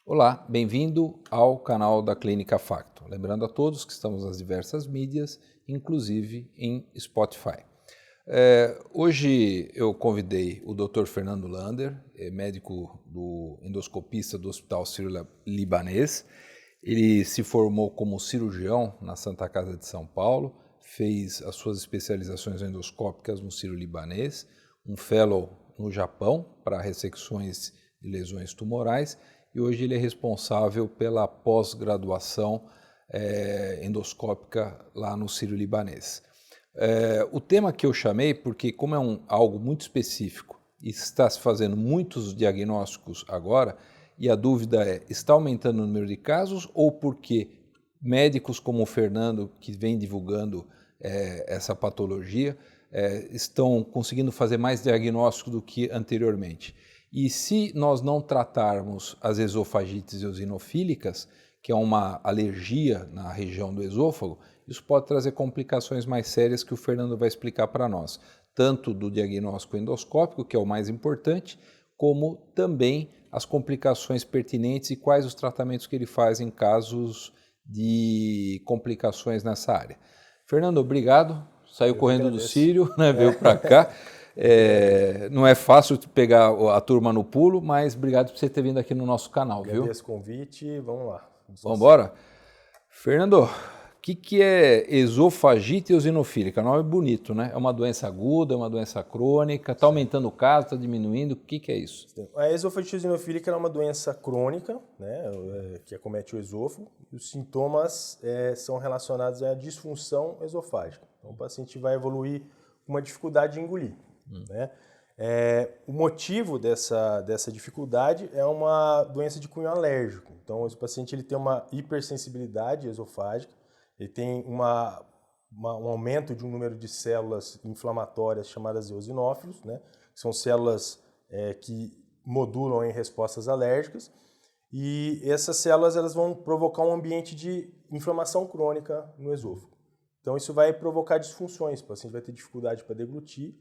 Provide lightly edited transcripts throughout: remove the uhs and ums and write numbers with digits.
Olá, bem-vindo ao canal da Clínica Facto. Lembrando a todos que estamos nas diversas mídias, inclusive em Spotify. Hoje eu convidei o Dr. Fernando Lander, médico endoscopista do Hospital Sírio-Libanês. Ele se formou como cirurgião na Santa Casa de São Paulo, fez as suas especializações endoscópicas no Sírio-Libanês, um fellow no Japão para ressecções de lesões tumorais, e hoje ele é responsável pela pós-graduação endoscópica lá no Sírio-Libanês. O tema que eu chamei, porque como é algo muito específico e está se fazendo muitos diagnósticos agora, e a dúvida é, está aumentando o número de casos ou porque médicos como o Fernando, que vem divulgando essa patologia, estão conseguindo fazer mais diagnósticos do que anteriormente? E se nós não tratarmos as esofagites eosinofílicas, que é uma alergia na região do esôfago, isso pode trazer complicações mais sérias que o Fernando vai explicar para nós, tanto do diagnóstico endoscópico, que é o mais importante, como também as complicações pertinentes e quais os tratamentos que ele faz em casos de complicações nessa área. Fernando, obrigado. Saiu correndo do Sírio, né, veio para cá. Não é fácil pegar a turma no pulo, mas obrigado por você ter vindo aqui no nosso canal, viu? Agradeço o convite, vamos lá. Vamos embora? Fernando, o que é esofagite eosinofílica? O nome é bonito, né? É uma doença aguda, é uma doença crônica, está aumentando o caso, está diminuindo, o que é isso? A esofagite eosinofílica é uma doença crônica, né, que acomete o esôfago, e os sintomas são relacionados à disfunção esofágica. Então, o paciente vai evoluir com uma dificuldade de engolir. Né? O motivo dessa dificuldade é uma doença de cunho alérgico. Então, esse paciente ele tem uma hipersensibilidade esofágica, ele tem um aumento de um número de células inflamatórias chamadas eosinófilos, né? Que são células que modulam em respostas alérgicas, e essas células elas vão provocar um ambiente de inflamação crônica no esôfago. Então, isso vai provocar disfunções, o paciente vai ter dificuldade para deglutir,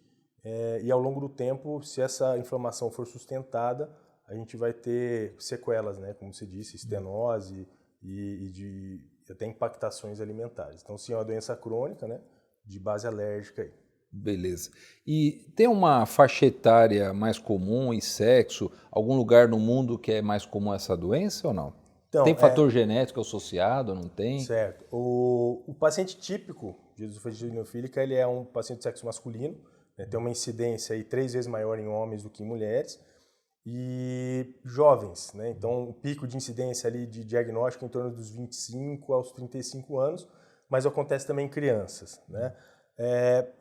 e ao longo do tempo, se essa inflamação for sustentada, a gente vai ter sequelas, né? Como você disse, estenose e até impactações alimentares. Então, sim, é uma doença crônica, né? De base alérgica. Aí. Beleza. E tem uma faixa etária mais comum e sexo? Algum lugar no mundo que é mais comum essa doença ou não? Então, tem fator genético associado, não tem? Certo. O paciente típico de esofagite eosinofílica, ele é um paciente de sexo masculino, né, tem uma incidência aí 3 vezes maior em homens do que em mulheres, e jovens, né? Então o pico de incidência ali de diagnóstico é em torno dos 25 aos 35 anos, mas acontece também em crianças, né?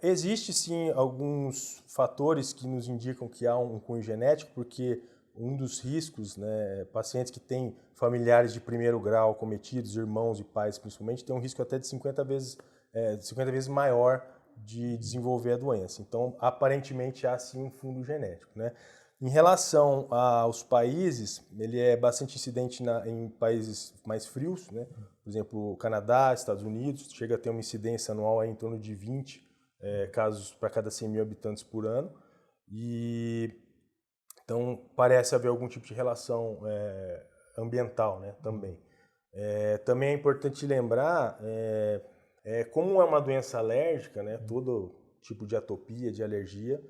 Existe sim alguns fatores que nos indicam que há um cunho genético, porque um dos riscos, né, pacientes que têm familiares de primeiro grau cometidos, irmãos e pais principalmente, tem um risco até de 50 vezes maior de desenvolver a doença. Então, aparentemente, há sim um fundo genético, né? Em relação aos países, ele é bastante incidente em países mais frios, né? Por exemplo, Canadá, Estados Unidos, chega a ter uma incidência anual aí em torno de 20 casos para cada 100 mil habitantes por ano. Então, parece haver algum tipo de relação ambiental, né? Também. Também é importante lembrar, como é uma doença alérgica, né? Todo tipo de atopia, de alergia,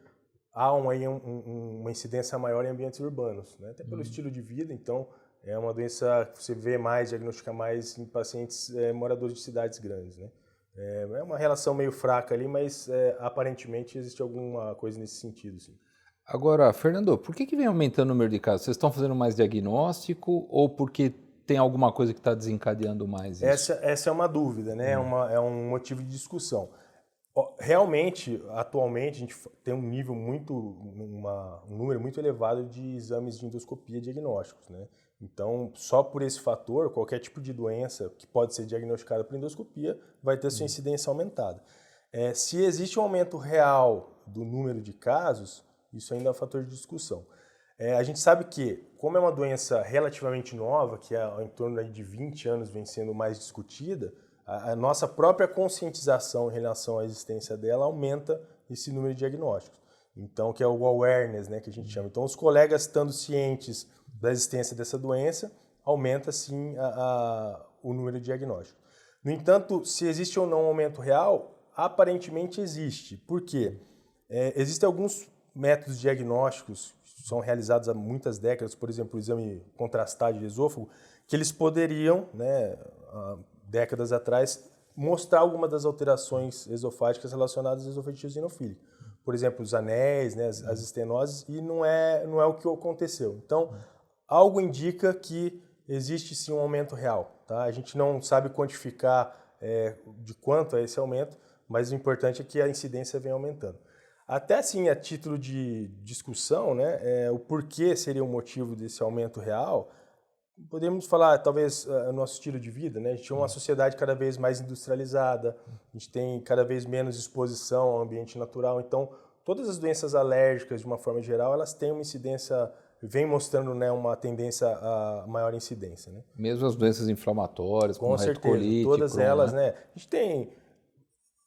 há uma incidência maior em ambientes urbanos, né? Até pelo estilo de vida, então é uma doença que você vê mais, diagnostica mais em pacientes moradores de cidades grandes, né? É uma relação meio fraca ali, mas aparentemente existe alguma coisa nesse sentido, sim. Agora, Fernando, por que vem aumentando o número de casos? Vocês estão fazendo mais diagnóstico ou porque tem alguma coisa que está desencadeando mais isso? Essa é uma dúvida, né? É um motivo de discussão. Realmente, atualmente, a gente tem um número muito elevado de exames de endoscopia diagnósticos, né? Então, só por esse fator, qualquer tipo de doença que pode ser diagnosticada por endoscopia vai ter sua incidência aumentada. Se existe um aumento real do número de casos, isso ainda é um fator de discussão. A gente sabe que, como é uma doença relativamente nova, que em torno aí de 20 anos vem sendo mais discutida, a nossa própria conscientização em relação à existência dela aumenta esse número de diagnósticos. Então, que é o awareness, né, que a gente chama. Então, os colegas estando cientes da existência dessa doença, aumenta sim o número de diagnósticos. No entanto, se existe ou não um aumento real, aparentemente existe. Por quê? Existem alguns métodos diagnósticos que são realizados há muitas décadas, por exemplo, o exame contrastado de esôfago, que eles poderiam, né, décadas atrás, mostrar algumas das alterações esofágicas relacionadas à esofagite eosinofílica. Por exemplo, os anéis, né, as estenoses, e não é o que aconteceu. Então, algo indica que existe sim um aumento real. Tá? A gente não sabe quantificar de quanto é esse aumento, mas o importante é que a incidência vem aumentando. Até assim, a título de discussão, né, o porquê seria o motivo desse aumento real, podemos falar, talvez, o nosso estilo de vida, né? A gente tem uma sociedade cada vez mais industrializada, a gente tem cada vez menos exposição ao ambiente natural, então todas as doenças alérgicas, de uma forma geral, elas têm uma incidência, vem mostrando, né, uma tendência a maior incidência, né? Mesmo as doenças inflamatórias, como Com certeza, retocolite, todas Crohn, elas, né? A gente tem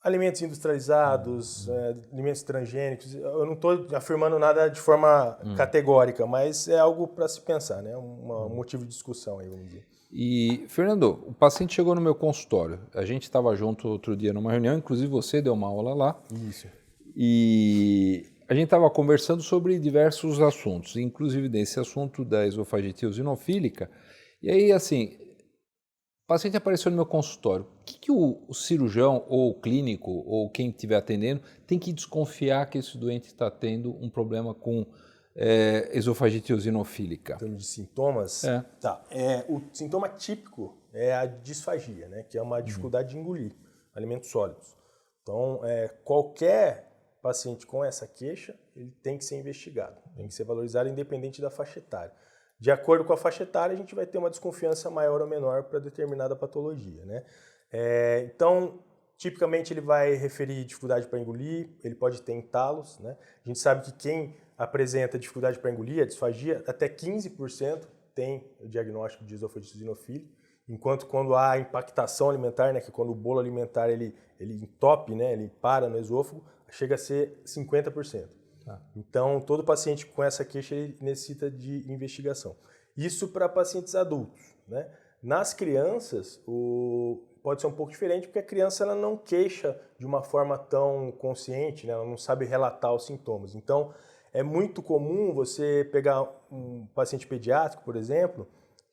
alimentos industrializados, alimentos transgênicos. Eu não estou afirmando nada de forma categórica, mas é algo para se pensar, né? Um motivo de discussão aí, vamos dizer. E, Fernando, o paciente chegou no meu consultório. A gente estava junto outro dia numa reunião, inclusive você deu uma aula lá. Isso. E a gente estava conversando sobre diversos assuntos, inclusive desse assunto da esofagite eosinofílica. E aí, assim, o paciente apareceu no meu consultório. O que o cirurgião ou o clínico ou quem estiver atendendo tem que desconfiar que esse doente está tendo um problema com esofagite eosinofílica? Em termos de sintomas, tá. O sintoma típico é a disfagia, né? Que é uma dificuldade de engolir alimentos sólidos. Então, qualquer paciente com essa queixa, ele tem que ser investigado, tem que ser valorizado independente da faixa etária. De acordo com a faixa etária, a gente vai ter uma desconfiança maior ou menor para determinada patologia, né? Então, tipicamente ele vai referir dificuldade para engolir, ele pode ter entalos, né? A gente sabe que quem apresenta dificuldade para engolir, a disfagia, até 15% tem o diagnóstico de esofagite eosinofílica, enquanto quando há impactação alimentar, né, que é quando o bolo alimentar ele entope, né, ele para no esôfago, chega a ser 50%. Então, todo paciente com essa queixa ele necessita de investigação. Isso para pacientes adultos, né? Nas crianças, pode ser um pouco diferente, porque a criança ela não queixa de uma forma tão consciente, né? Ela não sabe relatar os sintomas. Então, é muito comum você pegar um paciente pediátrico, por exemplo,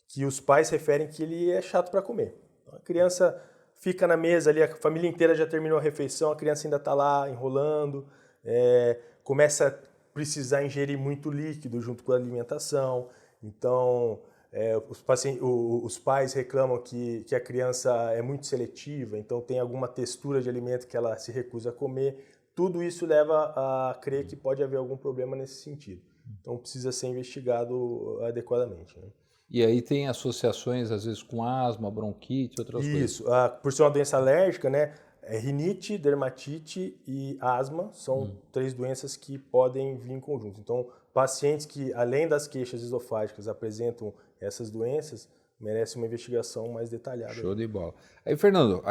que os pais referem que ele é chato para comer. Então, a criança fica na mesa ali, a família inteira já terminou a refeição, a criança ainda está lá enrolando, começa a precisar ingerir muito líquido junto com a alimentação. Então, os pais reclamam que a criança é muito seletiva, então tem alguma textura de alimento que ela se recusa a comer. Tudo isso leva a crer que pode haver algum problema nesse sentido. Então, precisa ser investigado adequadamente, né? E aí tem associações, às vezes, com asma, bronquite, outras coisas. Isso. Por ser uma doença alérgica, né? Rinite, dermatite e asma são 3 doenças que podem vir em conjunto. Então, pacientes que, além das queixas esofágicas, apresentam essas doenças, merecem uma investigação mais detalhada. Show de bola. Aí, Fernando,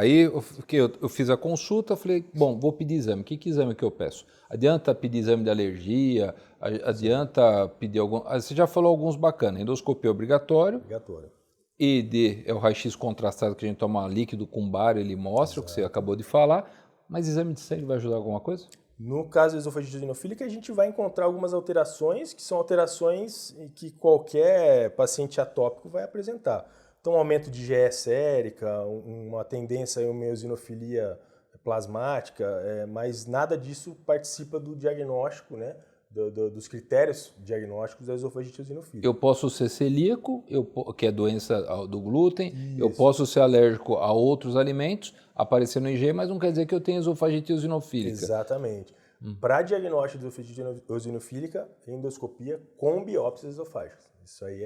eu fiz a consulta, falei, bom, vou pedir exame. Que exame que eu peço? Adianta pedir exame de alergia? Adianta pedir algum... Você já falou alguns bacanas. Endoscopia obrigatório. Obrigatório. ED é o raio-x contrastado que a gente toma líquido com bário, ele mostra. Exato. O que você acabou de falar. Mas exame de sangue vai ajudar alguma coisa? No caso da esofagite eosinofílica, a gente vai encontrar algumas alterações que são alterações que qualquer paciente atópico vai apresentar. Então, um aumento de IgE sérica, uma tendência a uma eosinofilia plasmática, mas nada disso participa do diagnóstico, né, dos critérios diagnósticos da esofagite eosinofílica. Eu posso ser celíaco, que é doença do glúten, isso. Eu posso ser alérgico a outros alimentos, aparecer no IgE, mas não quer dizer que eu tenha esofagite eosinofílica. Exatamente. Para diagnóstico de esofagite eosinofílica, endoscopia com biópsias esofágicas. Isso aí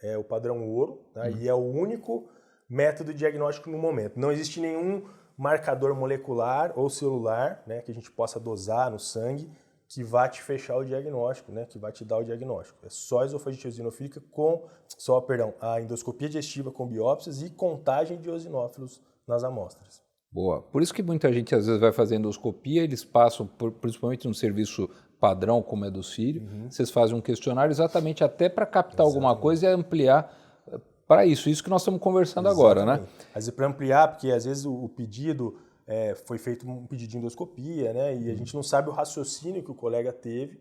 é o padrão ouro, tá? E é o único método de diagnóstico no momento. Não existe nenhum marcador molecular ou celular, né, que a gente possa dosar no sangue que vai te fechar o diagnóstico, né, que vai te dar o diagnóstico. É só esofagite eosinofílica a endoscopia digestiva com biópsias e contagem de eosinófilos nas amostras. Boa. Por isso que muita gente às vezes vai fazer endoscopia, eles passam, principalmente no serviço padrão, como é do Sírio, vocês fazem um questionário exatamente até para captar alguma coisa e ampliar para isso que nós estamos conversando agora, né? Às vezes para ampliar, porque às vezes o pedido foi feito um pedido de endoscopia, né? E a gente não sabe o raciocínio que o colega teve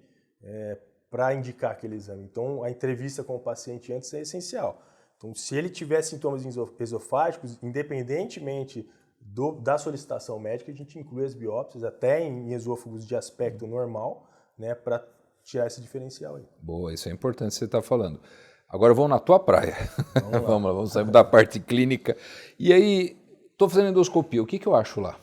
para indicar aquele exame. Então, a entrevista com o paciente antes é essencial. Então, se ele tiver sintomas esofágicos, independentemente da solicitação médica, a gente inclui as biópsias até em esôfagos de aspecto normal, né, para tirar esse diferencial aí. Boa, isso é importante você estar falando. Agora vamos na tua praia. Vamos lá, vamos sair da parte clínica. E aí, estou fazendo endoscopia, o que eu acho lá?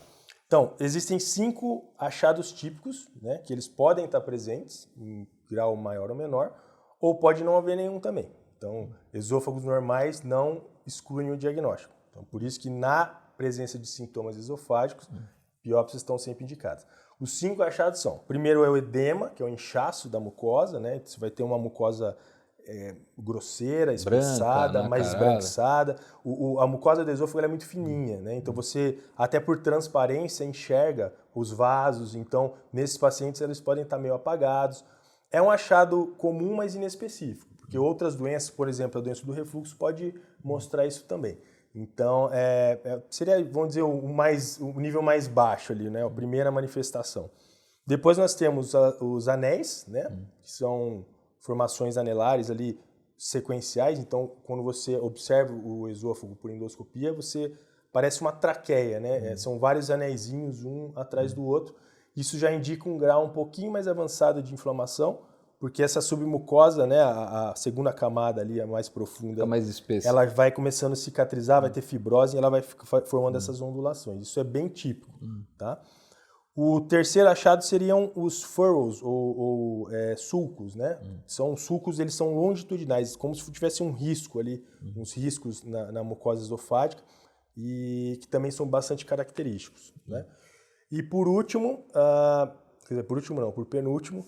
Então, existem 5 achados típicos, né, que eles podem estar presentes em grau maior ou menor, ou pode não haver nenhum também. Então, esôfagos normais não excluem o diagnóstico. Então, por isso que na presença de sintomas esofágicos, biópsias estão sempre indicadas. Os 5 achados são, primeiro é o edema, que é o inchaço da mucosa, né? Você vai ter uma mucosa grosseira, espessada, branca, mais esbranquiçada. A mucosa do esôfago é muito fininha, né? Então você, até por transparência, enxerga os vasos. Então, nesses pacientes, eles podem estar meio apagados. É um achado comum, mas inespecífico, porque outras doenças, por exemplo, a doença do refluxo, pode mostrar isso também. Então, seria, vamos dizer, o nível mais baixo ali, né? A primeira manifestação. Depois nós temos os anéis, né? Que são formações anelares ali sequenciais. Então, quando você observa o esôfago por endoscopia, parece uma traqueia, né? São vários anéisinhos, um atrás do outro. Isso já indica um grau um pouquinho mais avançado de inflamação, porque essa submucosa, né, a segunda camada ali, a mais profunda, mais espessa, ela vai começando a cicatrizar, vai ter fibrose e ela vai formando essas ondulações. Isso é bem típico, tá? O terceiro achado seriam os furrows, ou sulcos, né? São sulcos, eles são longitudinais, como se tivesse um risco ali, uns riscos na mucosa esofágica, e que também são bastante característicos, né? E por último, por penúltimo,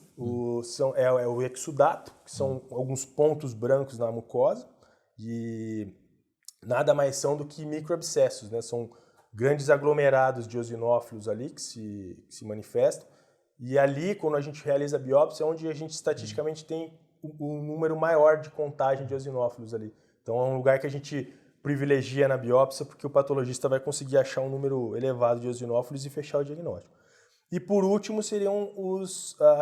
é o exudato, que são alguns pontos brancos na mucosa, e nada mais são do que microabscessos, né? São grandes aglomerados de eosinófilos ali que se manifestam, e ali, quando a gente realiza a biópsia, é onde a gente estatisticamente tem um número maior de contagem de eosinófilos ali. Então é um lugar que a gente privilegia na biópsia, porque o patologista vai conseguir achar um número elevado de eosinófilos e fechar o diagnóstico. E por último seriam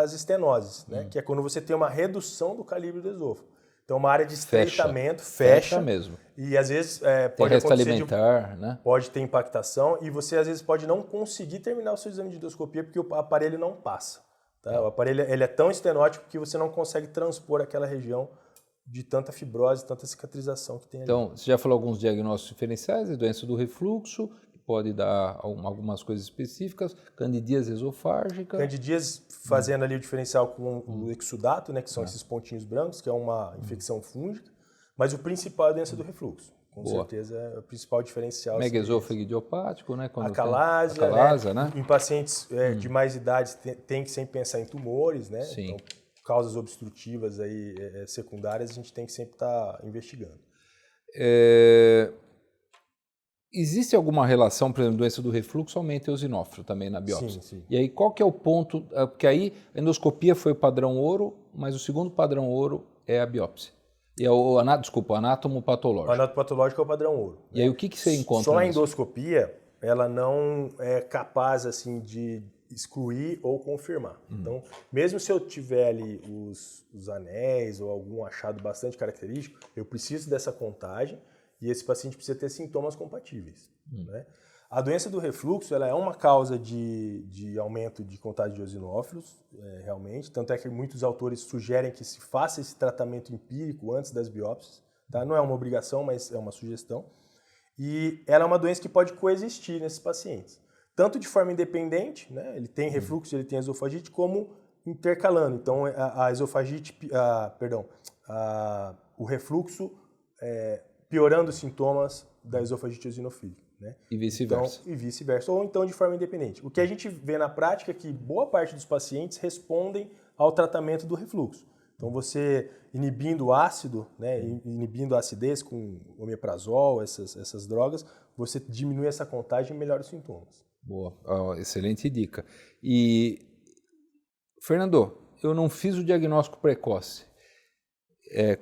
as estenoses, né? Que é quando você tem uma redução do calibre do esôfago. Então uma área de estreitamento fecha mesmo. E às vezes pode acontecer alimentar, né? Pode ter impactação e você às vezes pode não conseguir terminar o seu exame de endoscopia porque o aparelho não passa. Tá? O aparelho ele é tão estenótico que você não consegue transpor aquela região de tanta fibrose, tanta cicatrização que tem ali. Então, você já falou alguns diagnósticos diferenciais, a doença do refluxo, que pode dar algumas coisas específicas, candidíase esofágica. Candidíase fazendo ali o diferencial com o exudato, né, que são esses pontinhos brancos, que é uma infecção fúngica, mas o principal é a doença do refluxo. Com certeza é o principal diferencial. Megaesôfago idiopático, né? Acalásia, né? Em pacientes de mais idade tem que sempre pensar em tumores, né? Sim. Então, causas obstrutivas aí, secundárias, a gente tem que sempre estar investigando. Existe alguma relação, por exemplo, doença do refluxo aumenta o eosinófilo também na biópsia? Sim. E aí qual que é o ponto? Porque aí a endoscopia foi o padrão ouro, mas o segundo padrão ouro é a biópsia. E é o anátomo patológico. O anátomo patológico é o padrão ouro. E aí o que você encontra Só a endoscopia, ela não é capaz assim de excluir ou confirmar. Então, mesmo se eu tiver ali os anéis ou algum achado bastante característico, eu preciso dessa contagem e esse paciente precisa ter sintomas compatíveis. Né? A doença do refluxo ela é uma causa de aumento de contagem de eosinófilos, realmente. Tanto é que muitos autores sugerem que se faça esse tratamento empírico antes das biópsias. Tá? Não é uma obrigação, mas é uma sugestão. E ela é uma doença que pode coexistir nesses pacientes. Tanto de forma independente, né? Ele tem refluxo, ele tem esofagite, como intercalando. Então, o refluxo piorando os sintomas da esofagite eosinofílica. Né? E vice-versa. Então, e vice-versa, ou então de forma independente. O que a gente vê na prática é que boa parte dos pacientes respondem ao tratamento do refluxo. Então, você inibindo o ácido, né, inibindo a acidez com omeprazol, essas drogas, você diminui essa contagem e melhora os sintomas. Boa, excelente dica. E, Fernando, eu não fiz o diagnóstico precoce.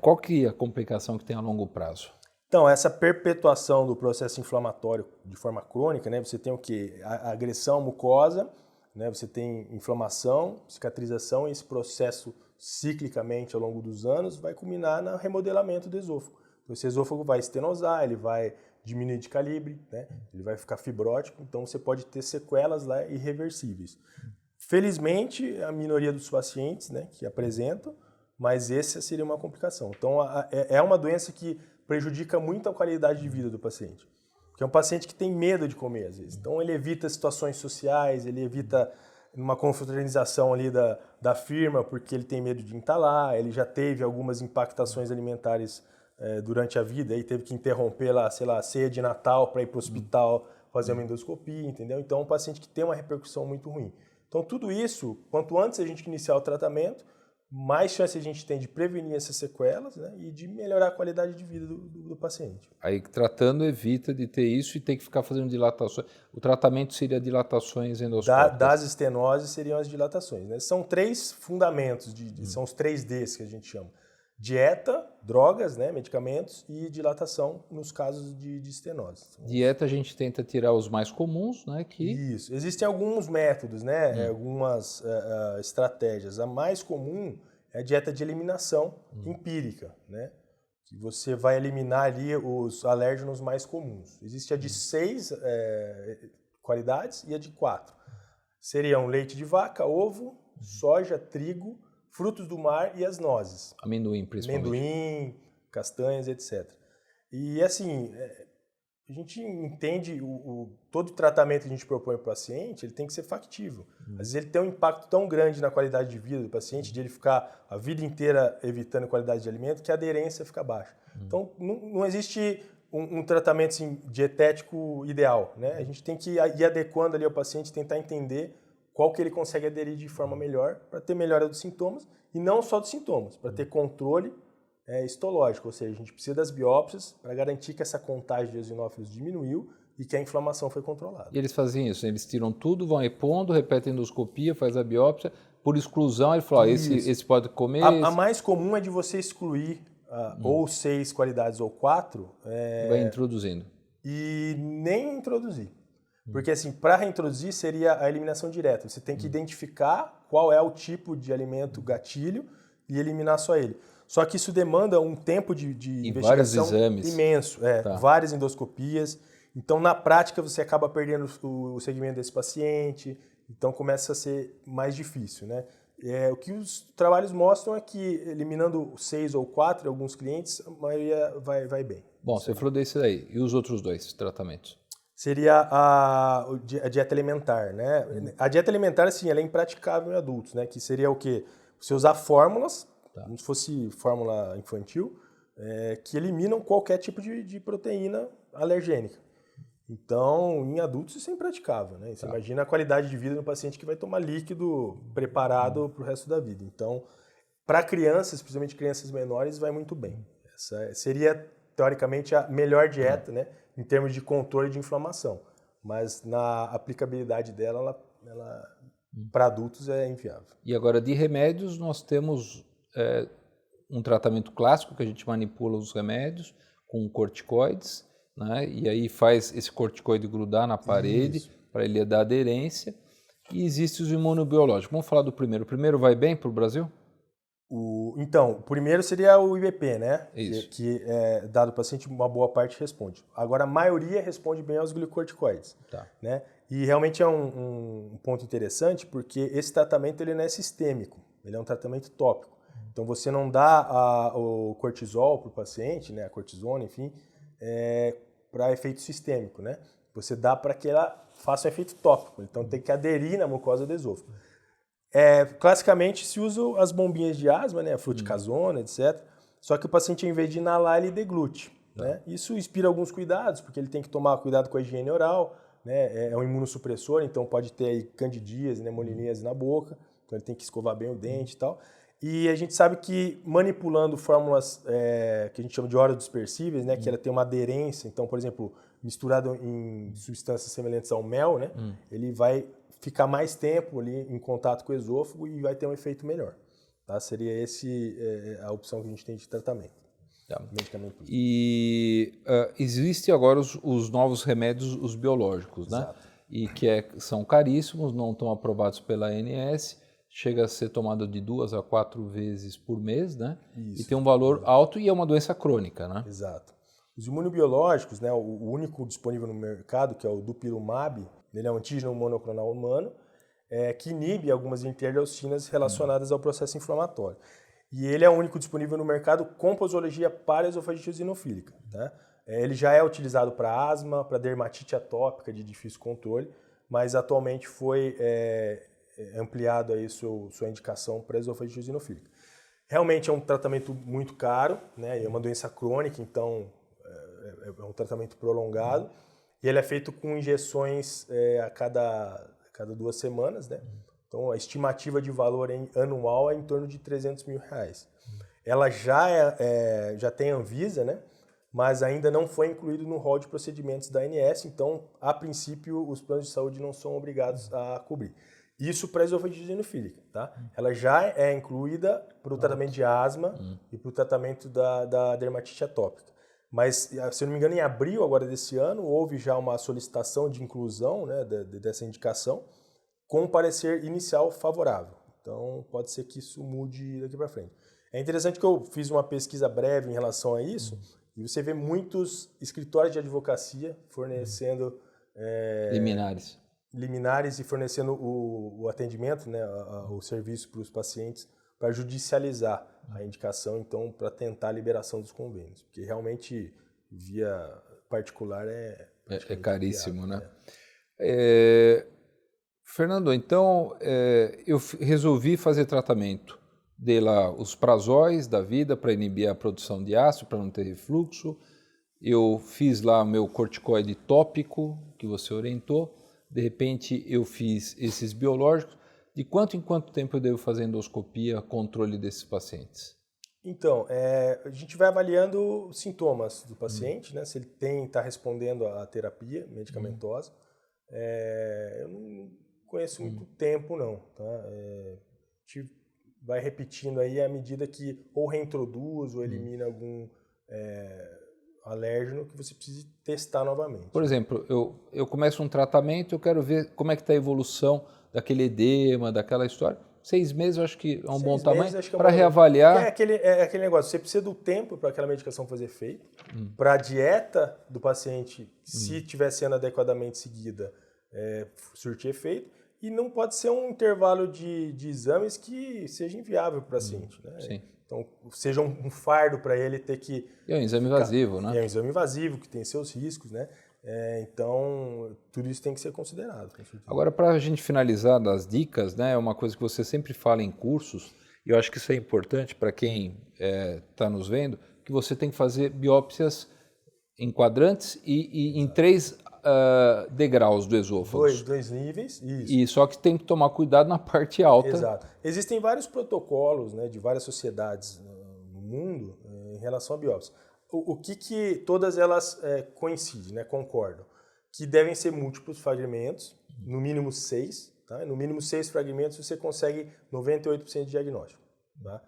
Qual que é a complicação que tem a longo prazo? Então, essa perpetuação do processo inflamatório de forma crônica, né? Você tem o quê? A agressão à mucosa, né? Você tem inflamação, cicatrização, e esse processo ciclicamente ao longo dos anos vai culminar no remodelamento do esôfago. Então, esse esôfago vai estenosar, ele vai diminuir de calibre, né? Ele vai ficar fibrótico, então você pode ter sequelas lá irreversíveis. Felizmente, a minoria dos pacientes, né, que apresentam, mas essa seria uma complicação. Então, é uma doença que prejudica muito a qualidade de vida do paciente. Porque é um paciente que tem medo de comer, às vezes. Então, ele evita situações sociais, ele evita uma confraternização ali da firma, porque ele tem medo de entalar, ele já teve algumas impactações alimentares durante a vida, aí teve que interromper lá, sei lá, a ceia de Natal para ir para o hospital fazer uma endoscopia, entendeu? Então, é um paciente que tem uma repercussão muito ruim. Então, tudo isso, quanto antes a gente iniciar o tratamento, mais chance a gente tem de prevenir essas sequelas, né, e de melhorar a qualidade de vida do paciente. Aí, tratando, evita de ter isso e ter que ficar fazendo dilatações. O tratamento seria dilatações endoscópicas? Das estenoses seriam as dilatações, né? São 3 fundamentos, são os 3 Ds que a gente chama. Dieta, drogas, né, medicamentos, e dilatação nos casos de estenose. Dieta a gente tenta tirar os mais comuns, né? Isso. Existem alguns métodos, né, algumas estratégias. A mais comum é a dieta de eliminação empírica, né? Que você vai eliminar ali os alérgenos mais comuns. Existe a de 6 qualidades e a de 4. Seriam leite de vaca, ovo, soja, trigo, frutos do mar e as nozes. Amendoim, principalmente. Amendoim, castanhas, etc. E assim, a gente entende todo tratamento que a gente propõe para o paciente, ele tem que ser factível. Às vezes ele tem um impacto tão grande na qualidade de vida do paciente, de ele ficar a vida inteira evitando qualidade de alimento, que a aderência fica baixa. Então, não existe um tratamento assim, dietético ideal, né? A gente tem que ir adequando ali ao paciente, tentar entender qual que ele consegue aderir de forma melhor para ter melhora dos sintomas, e não só dos sintomas, para ter controle histológico, ou seja, a gente precisa das biópsias para garantir que essa contagem de eosinófilos diminuiu e que a inflamação foi controlada. E eles fazem isso, eles tiram tudo, vão repondo, repetem a endoscopia, faz a biópsia, por exclusão ele fala, esse pode comer... A mais comum é de você excluir ou 6 qualidades ou 4... Vai introduzindo. E nem introduzir. Porque assim, para reintroduzir seria a eliminação direta. Você tem que identificar qual é o tipo de alimento gatilho e eliminar só ele. Só que isso demanda um tempo de investigação imenso. Várias endoscopias. Então, na prática, você acaba perdendo o segmento desse paciente. Então, começa a ser mais difícil, né? O que os trabalhos mostram é que, eliminando 6 ou 4 em alguns clientes, a maioria vai bem. Bom, você falou desse daí. E os outros 2 tratamentos? Seria a dieta alimentar, né? A dieta alimentar, assim, ela é impraticável em adultos, né? Que seria o quê? Você usar fórmulas, como se fosse fórmula infantil, que eliminam qualquer tipo de proteína alergênica. Então, em adultos isso é impraticável, né? Você imagina a qualidade de vida do paciente que vai tomar líquido preparado para o resto da vida. Então, para crianças, principalmente crianças menores, vai muito bem. Essa seria, teoricamente, a melhor dieta, né? Em termos de controle de inflamação. Mas na aplicabilidade dela, ela para adultos é inviável. E agora, de remédios, nós temos um tratamento clássico, que a gente manipula os remédios com corticoides, né? E aí faz esse corticoide grudar na parede para ele dar aderência. E existem os imunobiológicos. Vamos falar do primeiro. O primeiro vai bem para o Brasil? Então, o primeiro seria o IBP, né? Isso. Que dado ao paciente, uma boa parte responde. Agora, a maioria responde bem aos glicocorticoides. Né? E realmente é um ponto interessante, porque esse tratamento ele não é sistêmico, ele é um tratamento tópico. Então, você não dá o cortisol para o paciente, né? A cortisona, enfim, para efeito sistêmico, né? Você dá para que ela faça um efeito tópico. Então, tem que aderir na mucosa do esôfago. Classicamente se usam as bombinhas de asma, né, a fluticasona, etc. Só que o paciente, ao invés de inalar, ele deglute. Né? Isso inspira alguns cuidados, porque ele tem que tomar cuidado com a higiene oral, né? É um imunossupressor, então pode ter aí candidíase, né, moliníase na boca, então ele tem que escovar bem o dente e tal. E a gente sabe que manipulando fórmulas que a gente chama de orodispersíveis, né, que ela tem uma aderência, então, por exemplo, misturado em substâncias semelhantes ao mel, né, ele vai ficar mais tempo ali em contato com o esôfago e vai ter um efeito melhor. Tá? Seria esse a opção que a gente tem de tratamento. Tá. medicamentoso. E existem agora os novos remédios, os biológicos, né? Exato. E que são caríssimos, não estão aprovados pela ANS, chega a ser tomado de 2 a 4 vezes por mês, né? Isso. E tem um valor alto e é uma doença crônica, né? Exato. Os imunobiológicos, né, o único disponível no mercado, que é o Dupilumab, ele é um antígeno monoclonal humano, que inibe algumas interleucinas relacionadas ao processo inflamatório. E ele é o único disponível no mercado com posologia para esofagite eosinofílica. Tá? Ele já é utilizado para asma, para dermatite atópica de difícil controle, mas atualmente foi ampliado aí sua indicação para esofagite eosinofílica. Realmente é um tratamento muito caro, né? É uma doença crônica, então é um tratamento prolongado. E ele é feito com injeções a cada 2 semanas, né? Então, a estimativa de valor anual é em torno de R$300 mil. Ela já tem Anvisa, né? Mas ainda não foi incluído no rol de procedimentos da ANS, então, a princípio, os planos de saúde não são obrigados a cobrir. Isso para a esofagite eosinofílica, tá? Ela já é incluída para o tratamento de asma e para o tratamento da dermatite atópica. Mas, se eu não me engano, em abril agora desse ano, houve já uma solicitação de inclusão, né, dessa indicação, com um parecer inicial favorável. Então, pode ser que isso mude daqui para frente. É interessante que eu fiz uma pesquisa breve em relação a isso, e você vê muitos escritórios de advocacia fornecendo liminares e fornecendo o atendimento, né, o serviço para os pacientes, para judicializar a indicação, então, para tentar a liberação dos convênios. Porque realmente, via particular, é caríssimo, viável, né? Fernando, então eu resolvi fazer tratamento. Dei lá os prazóis da vida para inibir a produção de ácido, para não ter refluxo. Eu fiz lá meu corticoide tópico, que você orientou. De repente, eu fiz esses biológicos. De quanto em quanto tempo eu devo fazer endoscopia, controle desses pacientes? Então, a gente vai avaliando os sintomas do paciente, né? Se ele está respondendo à terapia medicamentosa. Eu não conheço muito tempo, não. Tá? A gente vai repetindo aí à medida que ou reintroduz ou elimina algum alérgeno que você precise testar novamente. Por exemplo, eu começo um tratamento, eu quero ver como é que está a evolução daquele edema, daquela história. 6 meses eu acho que é um bom tamanho para reavaliar. É aquele negócio, você precisa do tempo para aquela medicação fazer efeito, para a dieta do paciente, se estiver sendo adequadamente seguida, surtir efeito, e não pode ser um intervalo de exames que seja inviável para o paciente. Né? Sim. Então, seja um fardo para ele ter que... É um exame invasivo, né? É um exame invasivo, que tem seus riscos, né? Então, tudo isso tem que ser considerado. Agora, para a gente finalizar das dicas, né, é uma coisa que você sempre fala em cursos, e eu acho que isso é importante para quem está nos vendo, que você tem que fazer biópsias em quadrantes e em 3 degraus do esôfago. Dois níveis, isso. E só que tem que tomar cuidado na parte alta. Exato. Existem vários protocolos, né, de várias sociedades no mundo em relação à biópsia. O que todas elas coincidem, né, concordam? Que devem ser múltiplos fragmentos, no mínimo 6. Tá? No mínimo 6 fragmentos você consegue 98% de diagnóstico. Tá?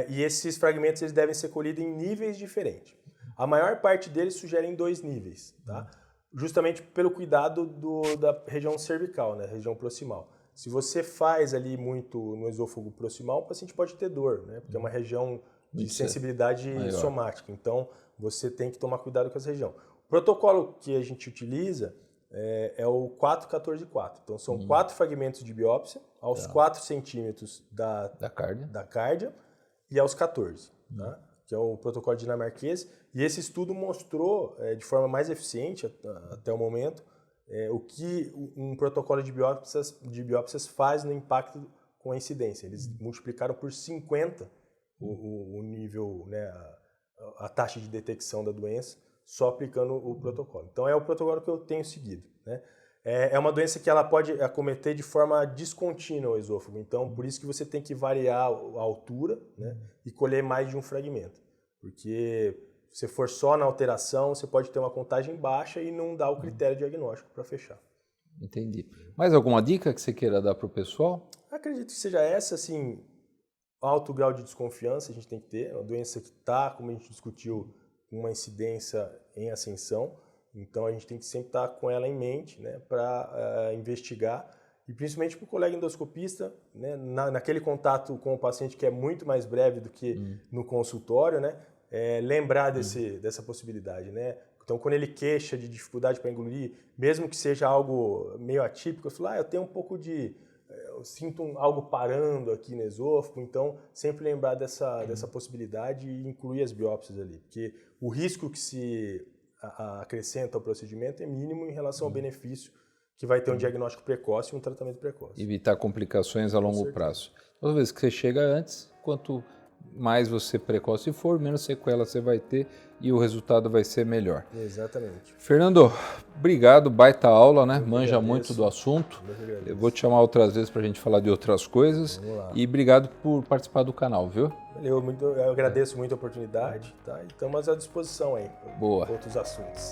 E esses fragmentos eles devem ser colhidos em níveis diferentes. A maior parte deles sugerem 2 níveis, tá? Justamente pelo cuidado da região cervical, né, região proximal. Se você faz ali muito no esôfago proximal, o paciente pode ter dor, né, porque é uma região de sensibilidade somática. Então, você tem que tomar cuidado com essa região. O protocolo que a gente utiliza é o 4-14-4. Então, são 4 fragmentos de biópsia aos 4 centímetros da cárdia e aos 14, tá? Que é o protocolo dinamarquês. E esse estudo mostrou de forma mais eficiente até o momento o que um protocolo de biópsias faz no impacto com a incidência. Eles multiplicaram por 50 o nível, né, a taxa de detecção da doença só aplicando o protocolo. Então é o protocolo que eu tenho seguido. Né? É uma doença que ela pode acometer de forma descontínua o esôfago. Então por isso que você tem que variar a altura, né, e colher mais de um fragmento. Porque se você for só na alteração, você pode ter uma contagem baixa e não dar o critério diagnóstico para fechar. Entendi. Mais alguma dica que você queira dar para o pessoal? Acredito que seja essa, assim, alto grau de desconfiança a gente tem que ter, é uma doença que está, como a gente discutiu, com uma incidência em ascensão, então a gente tem que sempre estar com ela em mente, né, para investigar, e principalmente para o colega endoscopista, né, naquele contato com o paciente que é muito mais breve do que no consultório, né, lembrar dessa possibilidade, né? Então, quando ele queixa de dificuldade para engolir, mesmo que seja algo meio atípico, eu falo, eu tenho um pouco eu sinto algo parando aqui no esôfago, então sempre lembrar dessa possibilidade e incluir as biópsias ali, porque o risco que se acrescenta ao procedimento é mínimo em relação ao benefício que vai ter um diagnóstico precoce e um tratamento precoce. Evitar complicações a longo prazo. Toda vez que você chega antes, quanto mais você precoce for, menos sequela você vai ter e o resultado vai ser melhor. Exatamente. Fernando, obrigado, baita aula, né? Manja muito do assunto. Eu vou te chamar outras vezes para a gente falar de outras coisas. E obrigado por participar do canal, viu? Eu agradeço muito a oportunidade, tá? E estamos à disposição aí. Boa. Outros assuntos.